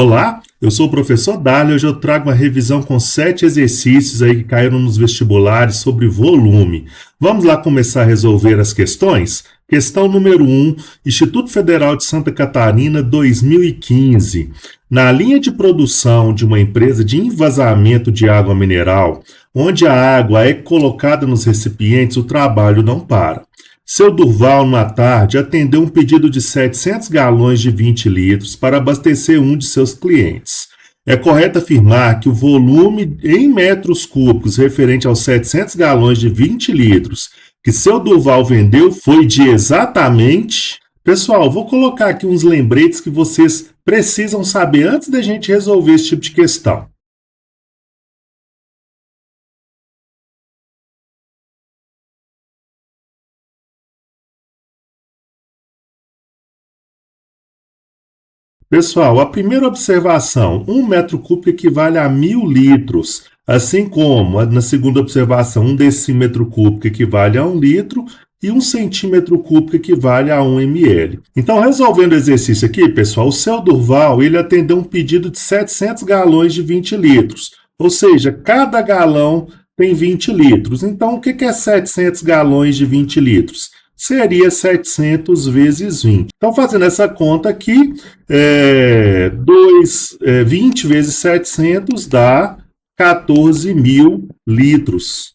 Olá, eu sou o professor Dálio e hoje eu trago uma revisão com 7 exercícios aí que caíram nos vestibulares sobre volume. Vamos lá começar a resolver as questões? Questão número 1, Instituto Federal de Santa Catarina, 2015. Na linha de produção de uma empresa de envasamento de água mineral, onde a água é colocada nos recipientes, o trabalho não para. Seu Durval, na tarde, atendeu um pedido de 700 galões de 20 litros para abastecer um de seus clientes. É correto afirmar que o volume em metros cúbicos referente aos 700 galões de 20 litros que seu Durval vendeu foi de exatamente... Pessoal, vou colocar aqui uns lembretes que vocês precisam saber antes da gente resolver esse tipo de questão. Pessoal, a primeira observação, 1 metro cúbico equivale a 1.000 litros, assim como na segunda observação, 1 decímetro cúbico equivale a 1 litro e 1 centímetro cúbico equivale a 1 ml. Então, resolvendo o exercício aqui, pessoal, o seu Durval ele atendeu um pedido de 700 galões de 20 litros, ou seja, cada galão tem 20 litros. Então, o que é 700 galões de 20 litros? Seria 700 vezes 20. Então, fazendo essa conta aqui, 20 vezes 700 dá 14.000 litros.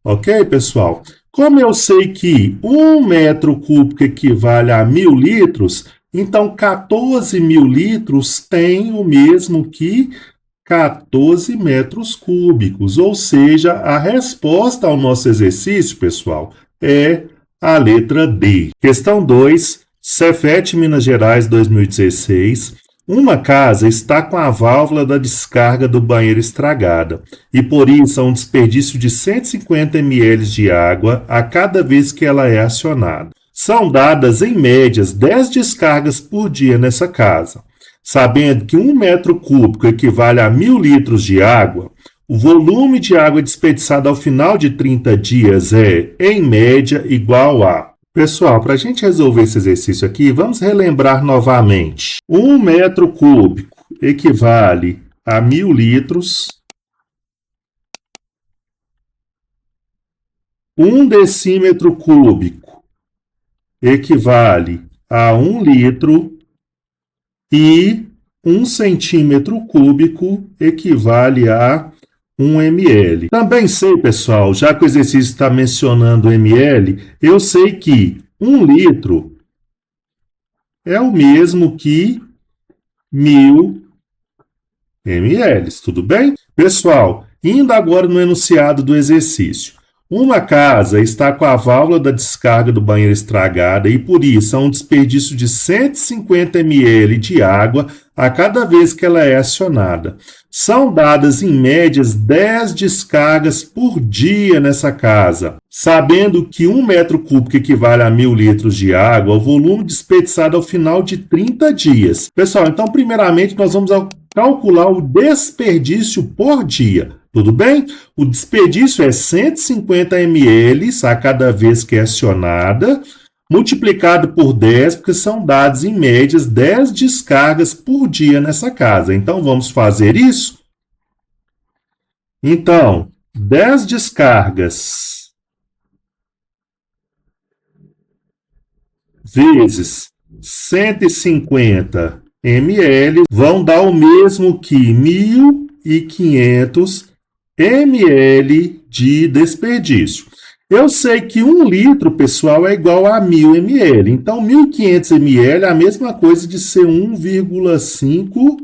Ok, pessoal? Como eu sei que 1 metro cúbico equivale a 1.000 litros, então 14.000 litros tem o mesmo que 14 metros cúbicos. Ou seja, a resposta ao nosso exercício, pessoal, é a letra D. Questão 2, Cefet, Minas Gerais, 2016. Uma casa está com a válvula da descarga do banheiro estragada e, por isso, há um desperdício de 150 ml de água a cada vez que ela é acionada. São dadas, em médias, 10 descargas por dia nessa casa. Sabendo que 1 metro cúbico equivale a 1.000 litros de água, o volume de água desperdiçada ao final de 30 dias é, em média, igual a... Pessoal, para a gente resolver esse exercício aqui, vamos relembrar novamente. 1 metro cúbico equivale a 1.000 litros. 1 decímetro cúbico equivale a 1 litro. E 1 centímetro cúbico equivale a 1 ml. Também sei, pessoal, já que o exercício está mencionando ml, eu sei que 1 litro é o mesmo que 1.000 ml, tudo bem? Pessoal, indo agora no enunciado do exercício. Uma casa está com a válvula da descarga do banheiro estragada e, por isso, há um desperdício de 150 ml de água a cada vez que ela é acionada. São dadas, em médias, 10 descargas por dia nessa casa. Sabendo que 1 metro cúbico equivale a 1.000 litros de água, o volume desperdiçado ao final de 30 dias. Pessoal, então, primeiramente, nós vamos calcular o desperdício por dia. Tudo bem? O desperdício é 150 ml a cada vez que é acionada, multiplicado por 10, porque são dados, em médias, 10 descargas por dia nessa casa. Então, vamos fazer isso? Então, 10 descargas vezes 150 ml vão dar o mesmo que 1.500 ml de desperdício. Eu sei que 1 litro, pessoal, é igual a 1.000 ml. Então, 1.500 ml é a mesma coisa de ser 1,5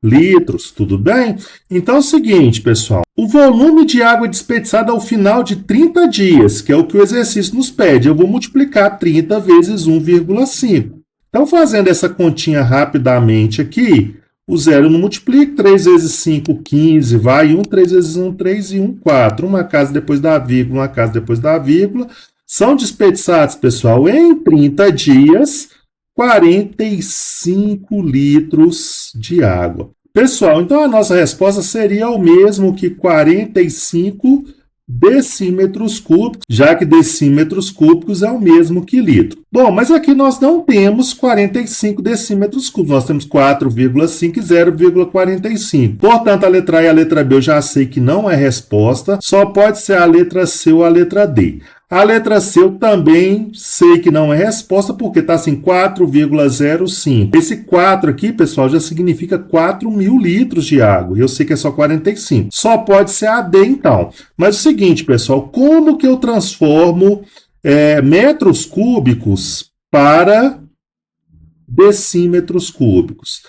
litros, tudo bem? Então, é o seguinte, pessoal. O volume de água desperdiçada ao final de 30 dias, que é o que o exercício nos pede, eu vou multiplicar 30 vezes 1,5. Então, fazendo essa continha rapidamente aqui, o 0 não multiplica, 3 vezes 5, 15, vai 1, 3 vezes 1, 3 e 1, 4. Uma casa depois da vírgula, uma casa depois da vírgula. São desperdiçados, pessoal, em 30 dias, 45 litros de água. Pessoal, então a nossa resposta seria o mesmo que 45 decímetros cúbicos, já que decímetros cúbicos é o mesmo que litro. Bom, mas aqui nós não temos 45 decímetros cúbicos, nós temos 4,5 e 0,45. Portanto, a letra A e a letra B eu já sei que não é resposta, só pode ser a letra C ou a letra D. A letra C eu também sei que não é resposta, porque está assim 4,05. Esse 4 aqui, pessoal, já significa 4.000 litros de água. E eu sei que é só 45. Só pode ser a D, então. Mas é o seguinte, pessoal, como que eu transformo metros cúbicos para decímetros cúbicos?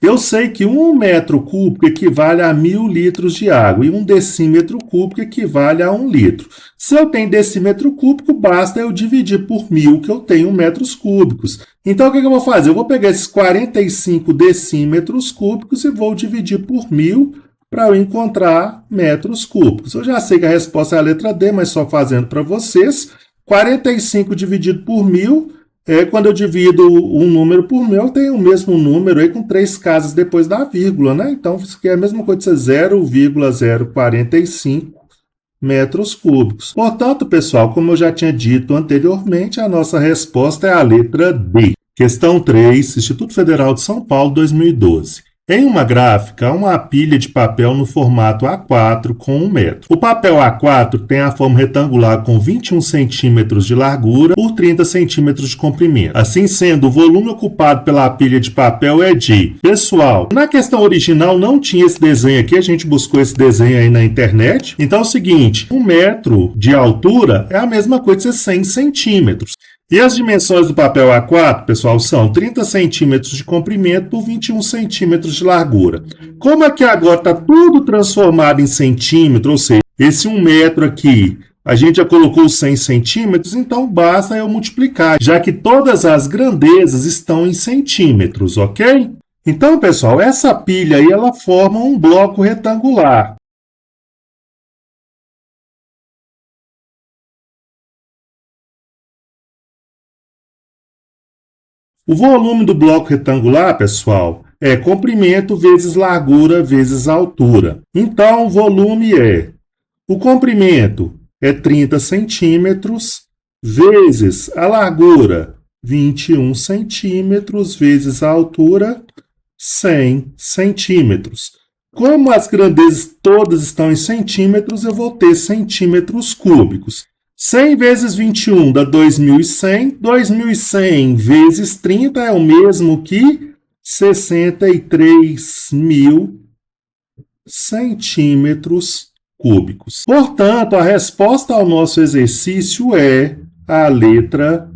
Eu sei que 1 metro cúbico equivale a 1.000 litros de água e 1 decímetro cúbico equivale a 1 litro. Se eu tenho decímetro cúbico, basta eu dividir por 1.000, que eu tenho metros cúbicos. Então, o que eu vou fazer? Eu vou pegar esses 45 decímetros cúbicos e vou dividir por 1.000 para eu encontrar metros cúbicos. Eu já sei que a resposta é a letra D, mas só fazendo para vocês. 45 dividido por 1.000... quando eu divido um número por 1.000, eu tenho o mesmo número aí com 3 casas depois da vírgula, né? Então, isso aqui é a mesma coisa de ser 0,045 metros cúbicos. Portanto, pessoal, como eu já tinha dito anteriormente, a nossa resposta é a letra D. Questão 3, Instituto Federal de São Paulo, 2012. Em uma gráfica, há uma pilha de papel no formato A4 com 1 metro. O papel A4 tem a forma retangular com 21 centímetros de largura por 30 centímetros de comprimento. Assim sendo, o volume ocupado pela pilha de papel é de... Pessoal, na questão original não tinha esse desenho aqui, a gente buscou esse desenho aí na internet. Então é o seguinte, 1 metro de altura é a mesma coisa de 100 centímetros. E as dimensões do papel A4, pessoal, são 30 centímetros de comprimento por 21 centímetros de largura. Como aqui agora está tudo transformado em centímetro, ou seja, esse 1 metro aqui, a gente já colocou 100 centímetros, então basta eu multiplicar, já que todas as grandezas estão em centímetros, ok? Então, pessoal, essa pilha aí, ela forma um bloco retangular. O volume do bloco retangular, pessoal, é comprimento vezes largura vezes altura. Então, o volume o comprimento é 30 centímetros vezes a largura, 21 centímetros, vezes a altura, 100 centímetros. Como as grandezas todas estão em centímetros, eu vou ter centímetros cúbicos. 100 vezes 21 dá 2.100. 2.100 vezes 30 é o mesmo que 63.000 centímetros cúbicos. Portanto, a resposta ao nosso exercício é a letra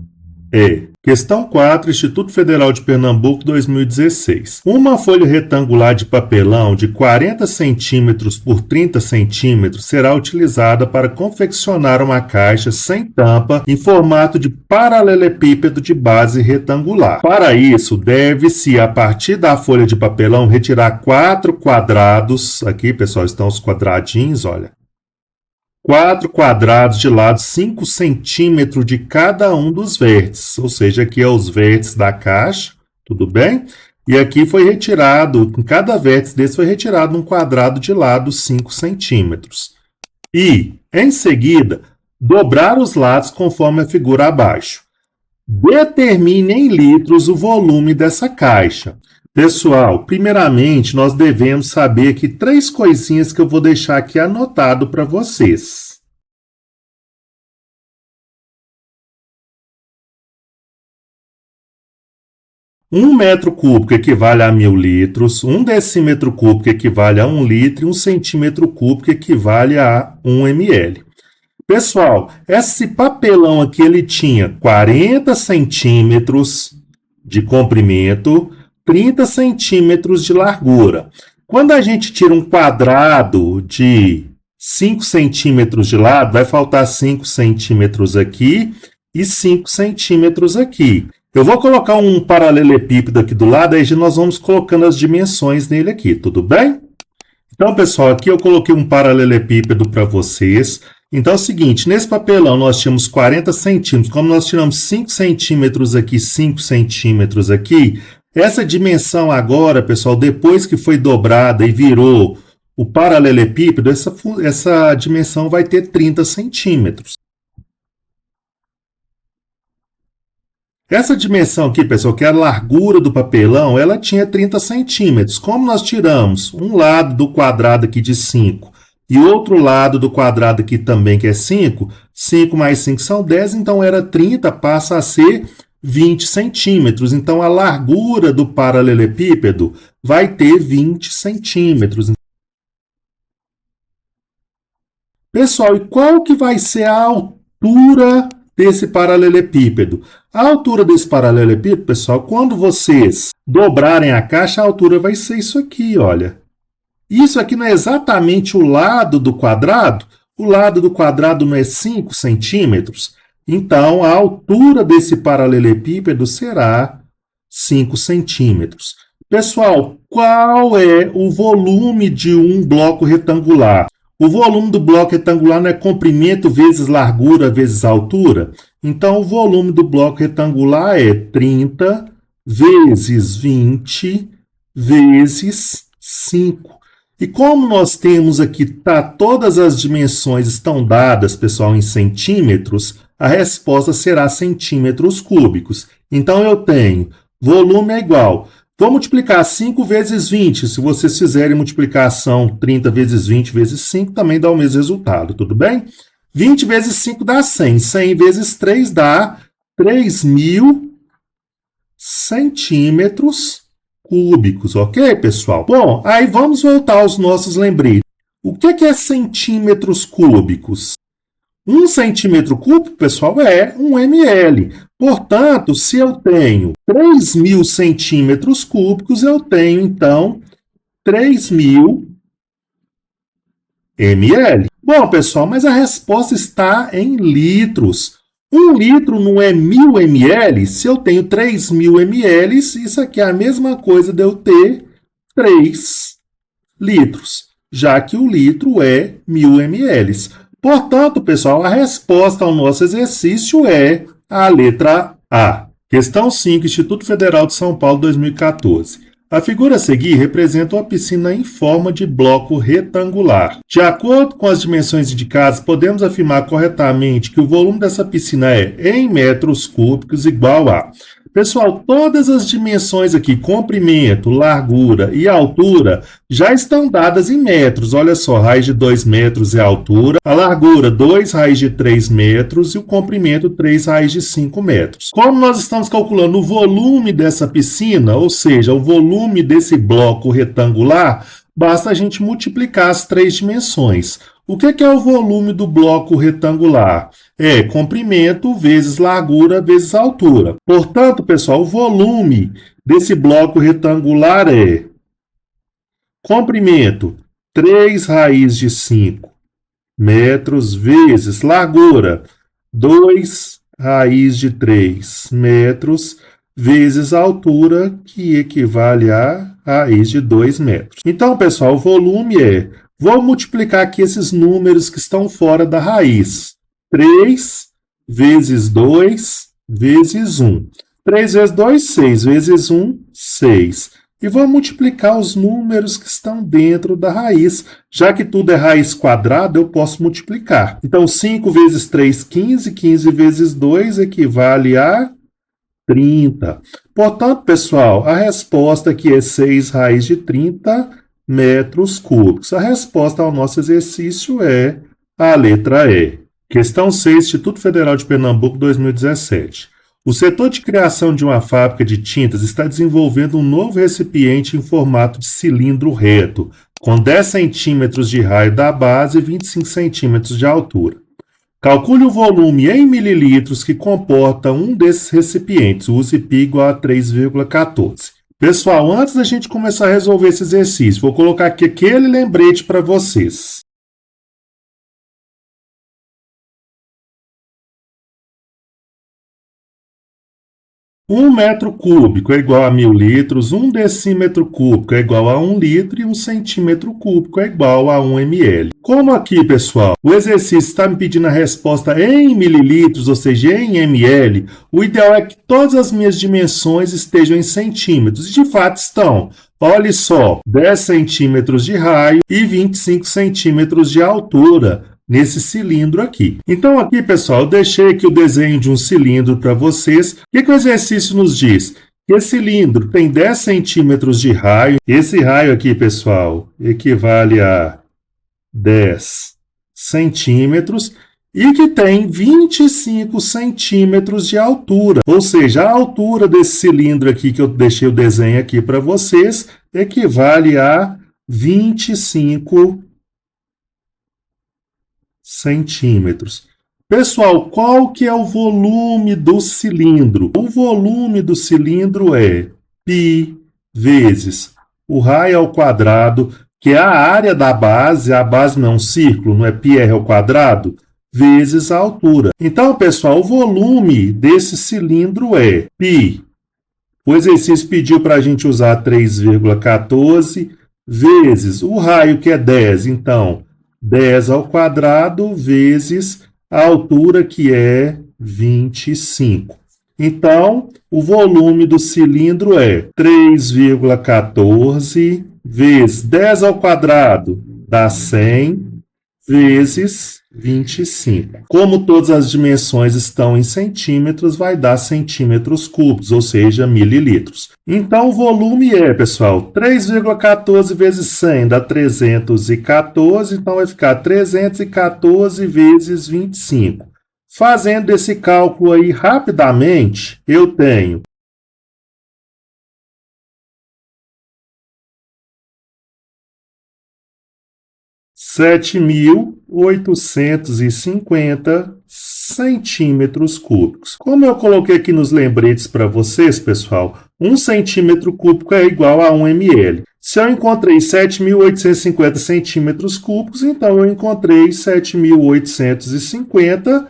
E. Questão 4, Instituto Federal de Pernambuco, 2016. Uma folha retangular de papelão de 40 centímetros por 30 centímetros será utilizada para confeccionar uma caixa sem tampa em formato de paralelepípedo de base retangular. Para isso, deve-se, a partir da folha de papelão, retirar 4 quadrados. Aqui, pessoal, estão os quadradinhos, olha. 4 quadrados de lado, 5 centímetros de cada um dos vértices, ou seja, aqui é os vértices da caixa, tudo bem? E aqui foi retirado, em cada vértice desse foi retirado um quadrado de lado, 5 centímetros. E, em seguida, dobrar os lados conforme a figura abaixo. Determine em litros o volume dessa caixa. Pessoal, primeiramente, nós devemos saber aqui 3 coisinhas que eu vou deixar aqui anotado para vocês. Um metro cúbico equivale a 1.000 litros, 1 decímetro cúbico equivale a 1 litro e 1 centímetro cúbico equivale a 1 ml. Pessoal, esse papelão aqui ele tinha 40 centímetros de comprimento, 30 centímetros de largura. Quando a gente tira um quadrado de 5 centímetros de lado, vai faltar 5 centímetros aqui e 5 centímetros aqui. Eu vou colocar um paralelepípedo aqui do lado, aí nós vamos colocando as dimensões nele aqui, tudo bem? Então, pessoal, aqui eu coloquei um paralelepípedo para vocês. Então é o seguinte, nesse papelão nós tínhamos 40 centímetros, como nós tiramos 5 centímetros aqui, 5 centímetros aqui, essa dimensão agora, pessoal, depois que foi dobrada e virou o paralelepípedo, essa dimensão vai ter 30 centímetros. Essa dimensão aqui, pessoal, que é a largura do papelão, ela tinha 30 centímetros. Como nós tiramos um lado do quadrado aqui de 5 e outro lado do quadrado aqui também, que é 5, 5 mais 5 são 10, então era 30, passa a ser 20 centímetros. Então, a largura do paralelepípedo vai ter 20 centímetros. Pessoal, e qual que vai ser a altura desse paralelepípedo? A altura desse paralelepípedo, pessoal, quando vocês dobrarem a caixa, a altura vai ser isso aqui, olha. Isso aqui não é exatamente o lado do quadrado? O lado do quadrado não é 5 centímetros? Então, a altura desse paralelepípedo será 5 centímetros. Pessoal, qual é o volume de um bloco retangular? O volume do bloco retangular não é comprimento vezes largura vezes altura? Então, o volume do bloco retangular é 30 vezes 20 vezes 5. E como nós temos aqui, todas as dimensões estão dadas, pessoal, em centímetros, a resposta será centímetros cúbicos. Então, eu tenho volume é igual. Vou multiplicar 5 vezes 20. Se vocês fizerem multiplicação 30 vezes 20 vezes 5, também dá o mesmo resultado, tudo bem? 20 vezes 5 dá 100. 100 vezes 3 dá 3.000 centímetros cúbicos, ok, pessoal? Bom, aí vamos voltar aos nossos lembretes. O que é centímetros cúbicos? 1 centímetro cúbico, pessoal, é 1 ml. Portanto, se eu tenho 3.000 centímetros cúbicos, eu tenho, então, 3.000 ml. Bom, pessoal, mas a resposta está em litros. 1 litro não é 1.000 ml? Se eu tenho 3.000 ml, isso aqui é a mesma coisa de eu ter 3 litros, já que o litro é 1.000 ml. Portanto, pessoal, a resposta ao nosso exercício é a letra A. Questão 5, Instituto Federal de São Paulo, 2014. A figura a seguir representa uma piscina em forma de bloco retangular. De acordo com as dimensões indicadas, podemos afirmar corretamente que o volume dessa piscina é, em metros cúbicos, igual a... Pessoal, todas as dimensões aqui, comprimento, largura e altura, já estão dadas em metros. Olha só, raiz de 2 metros é a altura, a largura 2 raiz de 3 metros e o comprimento 3 raiz de 5 metros. Como nós estamos calculando o volume dessa piscina, ou seja, o volume desse bloco retangular, basta a gente multiplicar as 3 dimensões. O que é o volume do bloco retangular? É comprimento vezes largura vezes altura. Portanto, pessoal, o volume desse bloco retangular é comprimento 3 raiz de 5 metros vezes largura 2 raiz de 3 metros vezes altura, que equivale a raiz de 2 metros. Então, pessoal, o volume é... Vou multiplicar aqui esses números que estão fora da raiz. 3 vezes 2 vezes 1. 3 vezes 2, 6. Vezes 1, 6. E vou multiplicar os números que estão dentro da raiz. Já que tudo é raiz quadrada, eu posso multiplicar. Então, 5 vezes 3, 15. 15 vezes 2 equivale a 30. Portanto, pessoal, a resposta aqui é 6 raiz de 30 metros cúbicos. A resposta ao nosso exercício é a letra E. Questão 6, Instituto Federal de Pernambuco, 2017. O setor de criação de uma fábrica de tintas está desenvolvendo um novo recipiente em formato de cilindro reto, com 10 centímetros de raio da base e 25 centímetros de altura. Calcule o volume em mililitros que comporta um desses recipientes. Use π igual a 3,14. Pessoal, antes da gente começar a resolver esse exercício, vou colocar aqui aquele lembrete para vocês. 1 metro cúbico é igual a 1.000 litros, 1 decímetro cúbico é igual a 1 litro e 1 centímetro cúbico é igual a 1 ml. Como aqui, pessoal, o exercício está me pedindo a resposta em mililitros, ou seja, em ml, o ideal é que todas as minhas dimensões estejam em centímetros. E de fato estão. Olhe só, 10 centímetros de raio e 25 centímetros de altura nesse cilindro aqui. Então aqui, pessoal, eu deixei aqui o desenho de um cilindro para vocês. O que o exercício nos diz? Que esse cilindro tem 10 centímetros de raio. Esse raio aqui, pessoal, equivale a 10 centímetros e que tem 25 centímetros de altura. Ou seja, a altura desse cilindro aqui, que eu deixei o desenho aqui para vocês, equivale a 25 centímetros. Pessoal, qual que é o volume do cilindro? O volume do cilindro é π vezes o raio ao quadrado, que é a área da base, a base não é um círculo, não é πr ao quadrado, vezes a altura. Então, pessoal, o volume desse cilindro é π. O exercício pediu para a gente usar 3,14 vezes o raio, que é 10, então 10 ao quadrado vezes a altura, que é 25. Então, o volume do cilindro é 3,14 vezes 10 ao quadrado, dá 100, vezes 25. Como todas as dimensões estão em centímetros, vai dar centímetros cúbicos, ou seja, mililitros. Então, o volume é, pessoal, 3,14 vezes 100 dá 314, então vai ficar 314 vezes 25. Fazendo esse cálculo aí rapidamente, eu tenho 7.850 centímetros cúbicos. Como eu coloquei aqui nos lembretes para vocês, pessoal, 1 centímetro cúbico é igual a 1 ml. Se eu encontrei 7.850 centímetros cúbicos, então eu encontrei 7.850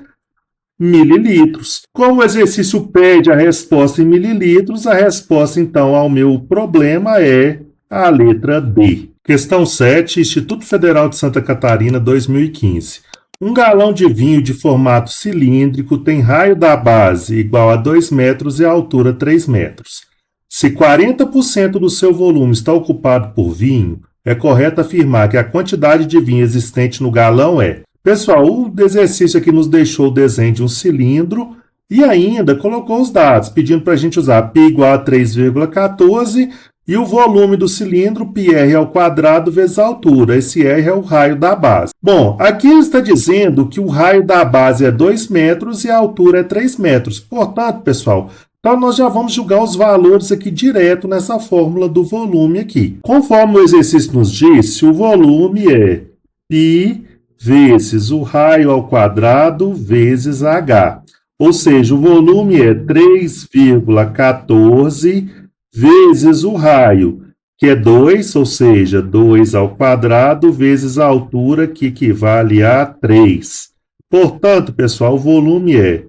mililitros. Como o exercício pede a resposta em mililitros, a resposta, então, ao meu problema é a letra D. Questão 7, Instituto Federal de Santa Catarina, 2015. Um galão de vinho de formato cilíndrico tem raio da base igual a 2 metros e altura 3 metros. Se 40% do seu volume está ocupado por vinho, é correto afirmar que a quantidade de vinho existente no galão é... Pessoal, o exercício aqui nos deixou o desenho de um cilindro e ainda colocou os dados, pedindo para a gente usar π igual a 3,14 e o volume do cilindro, πr ao quadrado vezes a altura. Esse r é o raio da base. Bom, aqui ele está dizendo que o raio da base é 2 metros e a altura é 3 metros. Portanto, pessoal, então nós já vamos jogar os valores aqui direto nessa fórmula do volume aqui. Conforme o exercício nos disse, o volume é π vezes o raio ao quadrado vezes h. Ou seja, o volume é 3,14 vezes o raio, que é 2, ou seja, 2 ao quadrado vezes a altura, que equivale a 3. Portanto, pessoal, o volume é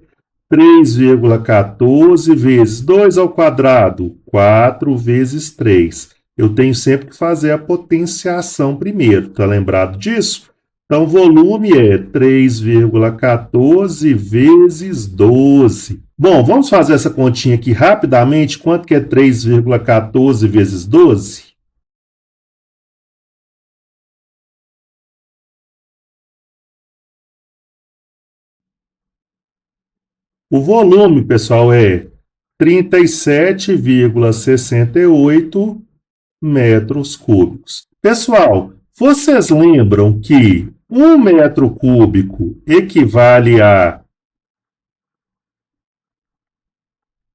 3,14 vezes 2 ao quadrado, 4 vezes 3. Eu tenho sempre que fazer a potenciação primeiro, está lembrado disso? Então, o volume é 3,14 vezes 12. Bom, vamos fazer essa continha aqui rapidamente. Quanto que é 3,14 vezes 12? O volume, pessoal, é 37,68 metros cúbicos. Pessoal, vocês lembram que 1 metro cúbico equivale a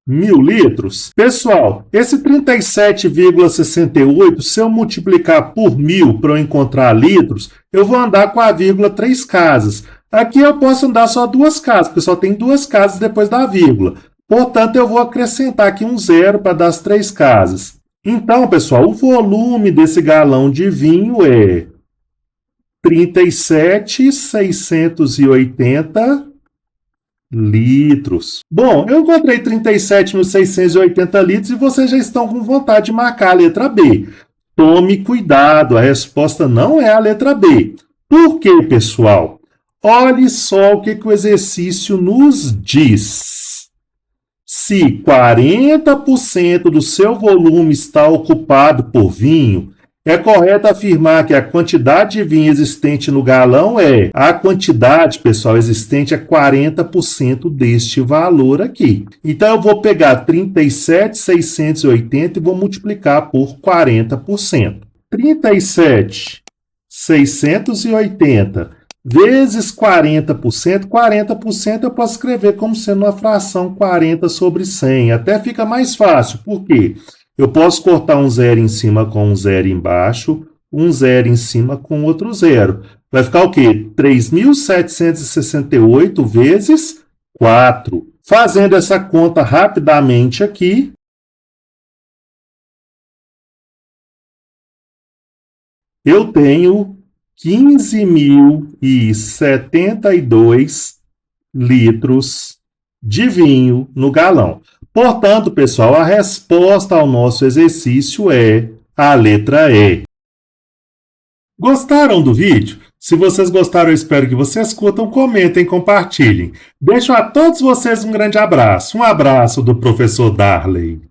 1.000 litros? Pessoal, esse 37,68, se eu multiplicar por 1.000 para eu encontrar litros, eu vou andar com a vírgula 3 casas. Aqui eu posso andar só 2 casas, porque só tem 2 casas depois da vírgula. Portanto, eu vou acrescentar aqui um zero para dar as 3 casas. Então, pessoal, o volume desse galão de vinho é 37.680 litros. Bom, eu encontrei 37.680 litros e vocês já estão com vontade de marcar a letra B. Tome cuidado, a resposta não é a letra B. Por quê, pessoal? Olhe só o que o exercício nos diz. Se 40% do seu volume está ocupado por vinho, é correto afirmar que a quantidade de vinho existente no galão é... A quantidade, pessoal, existente é 40% deste valor aqui. Então, eu vou pegar 37.680 e vou multiplicar por 40%. 37.680 vezes 40%, 40% eu posso escrever como sendo uma fração 40 sobre 100. Até fica mais fácil. Por quê? Eu posso cortar um zero em cima com um zero embaixo, um zero em cima com outro zero. Vai ficar o quê? 3.768 vezes 4. Fazendo essa conta rapidamente aqui, eu tenho 15.072 litros de vinho no galão. Portanto, pessoal, a resposta ao nosso exercício é a letra E. Gostaram do vídeo? Se vocês gostaram, eu espero que vocês curtam, comentem, compartilhem. Deixo a todos vocês um grande abraço. Um abraço do professor Darley.